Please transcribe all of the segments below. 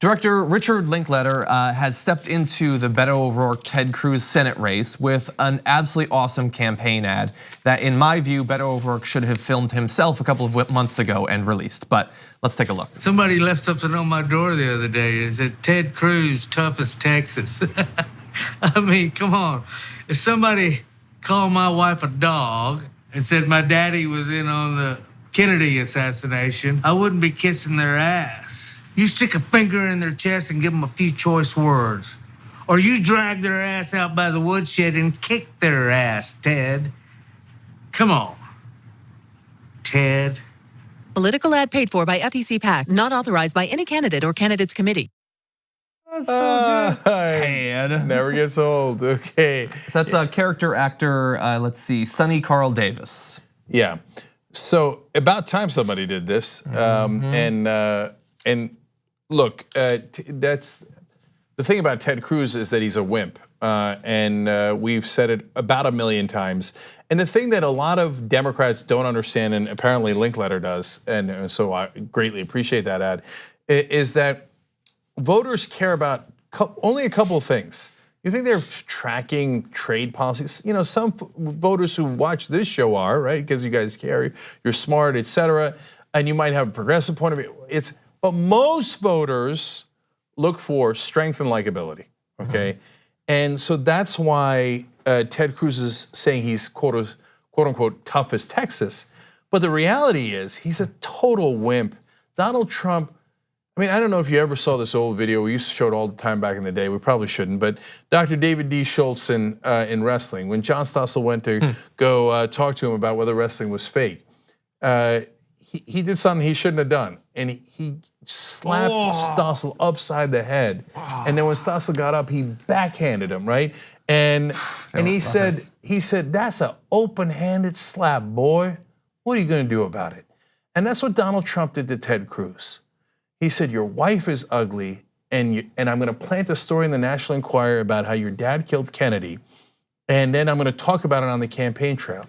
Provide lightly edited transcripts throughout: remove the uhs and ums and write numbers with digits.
Director Richard Linklater has stepped into the Beto O'Rourke-Ted Cruz Senate race with an absolutely awesome campaign ad that, in my view, Beto O'Rourke should have filmed himself a couple of months ago and released. But let's take a look. Somebody left something on my door the other day. It said, Ted Cruz, toughest Texas. I mean, come on. If somebody called my wife a dog and said my daddy was in on the Kennedy assassination, I wouldn't be kissing their ass. You stick a finger in their chest and give them a few choice words. Or you drag their ass out by the woodshed and kick their ass, Ted. Come on, Ted. Political ad paid for by FTC PAC, not authorized by any candidate or candidates committee. That's so good. Ted. Never gets old, okay. So that's a character actor, let's see, Sonny Carl Davis. Yeah, so about time somebody did this. And look, that's the thing about Ted Cruz is that he's a wimp. And we've said it about 1 million times. And the thing that a lot of Democrats don't understand, and apparently Linklater does, and so I greatly appreciate that ad, is that voters care about only a couple of things. You think they're tracking trade policies? You know, some voters who watch this show are, right? Because you guys care, you're smart, etc. And you might have a progressive point of view. But most voters look for strength and likability, okay? And so that's why Ted Cruz is saying he's quote unquote toughest Texas. But the reality is he's a total wimp. Donald Trump, I mean, I don't know if you ever saw this old video. We used to show it all the time back in the day. We probably shouldn't, but Dr. David D. Schultz in wrestling, when John Stossel went to go talk to him about whether wrestling was fake, he did something he shouldn't have done. And he slapped Stossel upside the head. And then when Stossel got up, he backhanded him, right? And he said, that's an open-handed slap, boy. What are you gonna do about it? And that's what Donald Trump did to Ted Cruz. He said, your wife is ugly, and I'm gonna plant a story in the National Enquirer about how your dad killed Kennedy, and then I'm gonna talk about it on the campaign trail.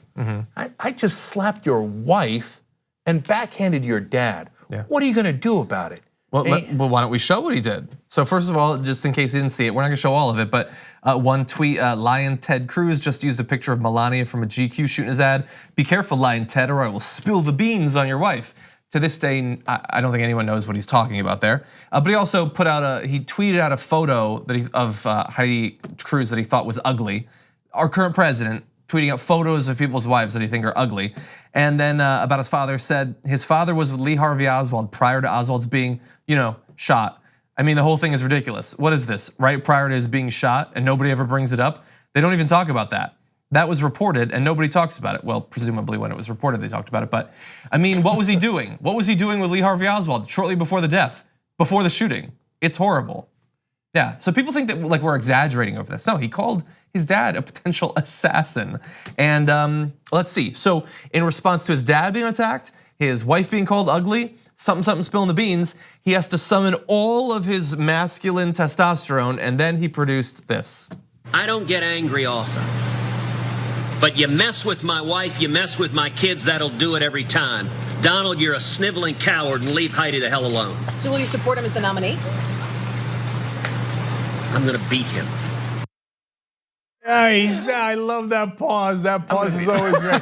I just slapped your wife and backhanded your dad. Yeah. What are you gonna do about it? Well, why don't we show what he did? So first of all, just in case you didn't see it, we're not gonna show all of it, but one tweet, Lion Ted Cruz just used a picture of Melania from a GQ shooting his ad. Be careful, Lion Ted, or I will spill the beans on your wife. To this day, I don't think anyone knows what he's talking about there. But he also he tweeted out a photo that of Heidi Cruz that he thought was ugly. Our current president tweeting out photos of people's wives that he think are ugly. And then about his father, said his father was with Lee Harvey Oswald prior to Oswald's being, shot. I mean, the whole thing is ridiculous. What is this, right prior to his being shot, and nobody ever brings it up? They don't even talk about that. That was reported and nobody talks about it. Well, presumably when it was reported, they talked about it. But I mean, what was he doing? What was he doing with Lee Harvey Oswald shortly before the death, before the shooting? It's horrible. Yeah, so people think that like we're exaggerating over this. No, he called his dad a potential assassin. And let's see, so in response to his dad being attacked, his wife being called ugly, something spilling the beans, he has to summon all of his masculine testosterone, and then he produced this. I don't get angry often. But you mess with my wife, you mess with my kids, that'll do it every time. Donald, you're a sniveling coward, and leave Heidi the hell alone. So will you support him as the nominee? I'm gonna beat him. I love that pause. That pause is always great.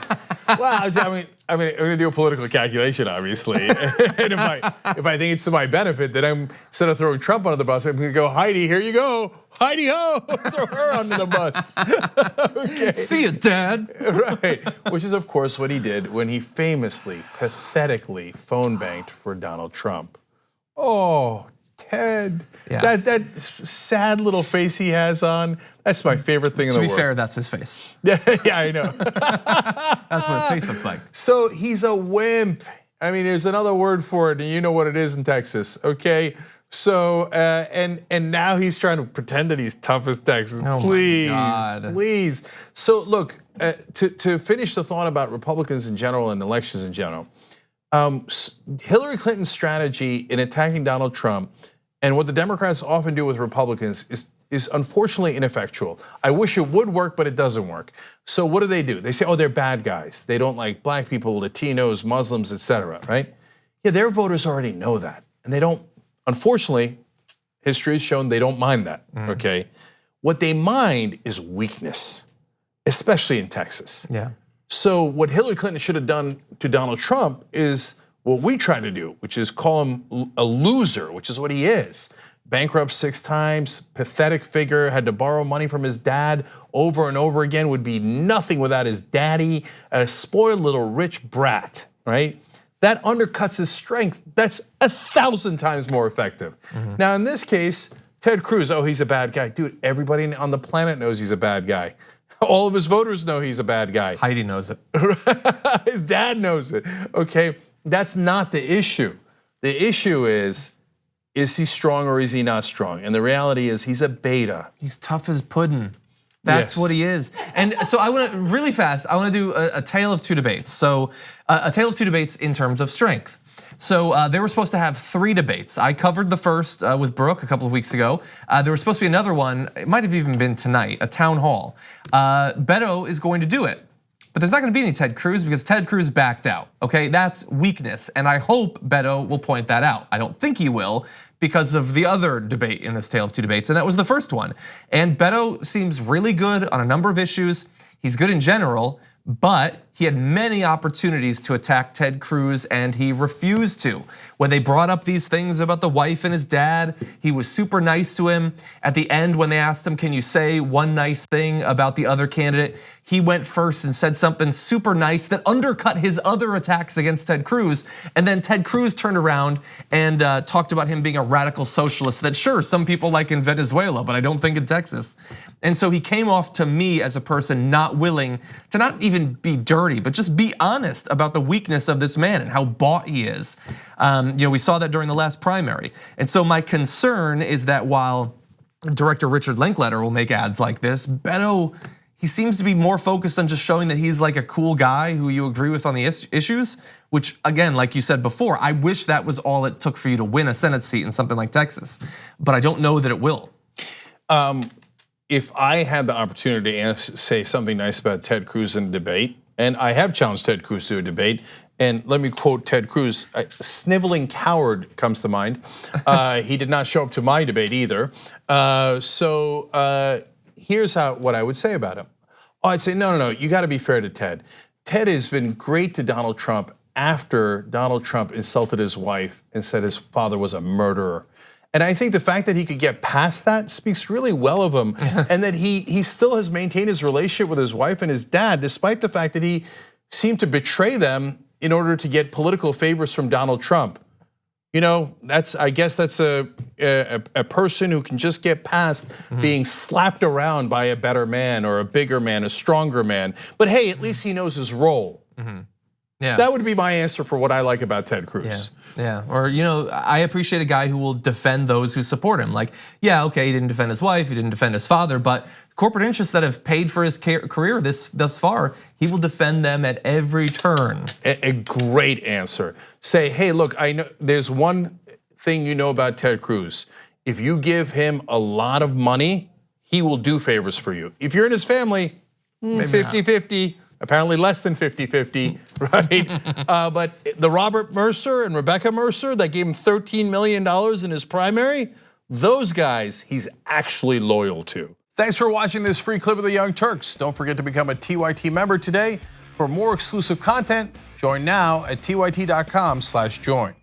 Well, I mean, I'm gonna do a political calculation, obviously. And if I think it's to my benefit, then I'm, instead of throwing Trump under the bus, I'm gonna go, Heidi, here you go. Heidi ho, throw her under the bus. Okay. See you, Dad. Right, which is of course what he did when he famously, pathetically phone banked for Donald Trump. Oh, Ted, yeah. That sad little face he has on, that's my favorite thing in the world. To be fair, that's his face. Yeah, I know. That's what his face looks like. So he's a wimp. I mean, there's another word for it, and you know what it is in Texas, okay? So, and now he's trying to pretend that he's tough as Texas. Oh Please. So look, to finish the thought about Republicans in general and elections in general, Hillary Clinton's strategy in attacking Donald Trump and what the Democrats often do with Republicans is unfortunately ineffectual. I wish it would work, but it doesn't work. So what do? They say, oh, they're bad guys. They don't like black people, Latinos, Muslims, etc. right? Yeah, their voters already know that. And they don't, unfortunately, history has shown they don't mind that, okay? What they mind is weakness, especially in Texas. Yeah. So what Hillary Clinton should have done to Donald Trump is what we try to do, which is call him a loser, which is what he is. Bankrupt 6 times, pathetic figure, had to borrow money from his dad over and over again, would be nothing without his daddy, a spoiled little rich brat, right? That undercuts his strength. That's 1,000 times more effective. Now in this case, Ted Cruz, oh, he's a bad guy. Dude, everybody on the planet knows he's a bad guy. All of his voters know he's a bad guy. Heidi knows it. His dad knows it, okay? That's not the issue. The issue is he strong or is he not strong? And the reality is he's a beta. He's tough as pudding. That's Yes. what he is. And so I want to, really fast, I want to do a tale of 2 debates. So a tale of 2 debates in terms of strength. So they were supposed to have 3 debates. I covered the first with Brooke a couple of weeks ago. There was supposed to be another one, it might have even been tonight, a town hall. Beto is going to do it. But there's not gonna be any Ted Cruz because Ted Cruz backed out, okay? That's weakness, and I hope Beto will point that out. I don't think he will because of the other debate in this tale of 2 debates, and that was the first one. And Beto seems really good on a number of issues. He's good in general, but he had many opportunities to attack Ted Cruz and he refused to. When they brought up these things about the wife and his dad, he was super nice to him. At the end, when they asked him, can you say one nice thing about the other candidate? He went first and said something super nice that undercut his other attacks against Ted Cruz. And then Ted Cruz turned around and talked about him being a radical socialist that sure, some people like in Venezuela, but I don't think in Texas. And so he came off to me as a person not willing to not even be dirty, but just be honest about the weakness of this man and how bought he is. We saw that during the last primary. And so my concern is that while director Richard Linklater will make ads like this, Beto, he seems to be more focused on just showing that he's like a cool guy who you agree with on the issues, which again, like you said before, I wish that was all it took for you to win a Senate seat in something like Texas, but I don't know that it will. If I had the opportunity to say something nice about Ted Cruz in a debate, and I have challenged Ted Cruz to a debate, and let me quote Ted Cruz, sniveling coward comes to mind. He did not show up to my debate either. Here's what I would say about him. Oh, I'd say, no, you gotta be fair to Ted. Ted has been great to Donald Trump after Donald Trump insulted his wife and said his father was a murderer. And I think the fact that he could get past that speaks really well of him, and that he still has maintained his relationship with his wife and his dad, despite the fact that he seemed to betray them in order to get political favors from Donald Trump. I guess that's a person who can just get past being slapped around by a better man or a bigger man, a stronger man. But hey, at least he knows his role. Yeah. That would be my answer for what I like about Ted Cruz. Yeah, or I appreciate a guy who will defend those who support him. Like, yeah, okay, he didn't defend his wife, he didn't defend his father, but corporate interests that have paid for his career thus far, he will defend them at every turn. A great answer. Say, hey, look, I know there's one thing you know about Ted Cruz. If you give him a lot of money, he will do favors for you. If you're in his family, 50-50. Apparently less than 50-50, right? But the Robert Mercer and Rebecca Mercer that gave him $13 million in his primary, those guys he's actually loyal to. Thanks for watching this free clip of the Young Turks. Don't forget to become a TYT member today. For more exclusive content, join now at tyt.com/join.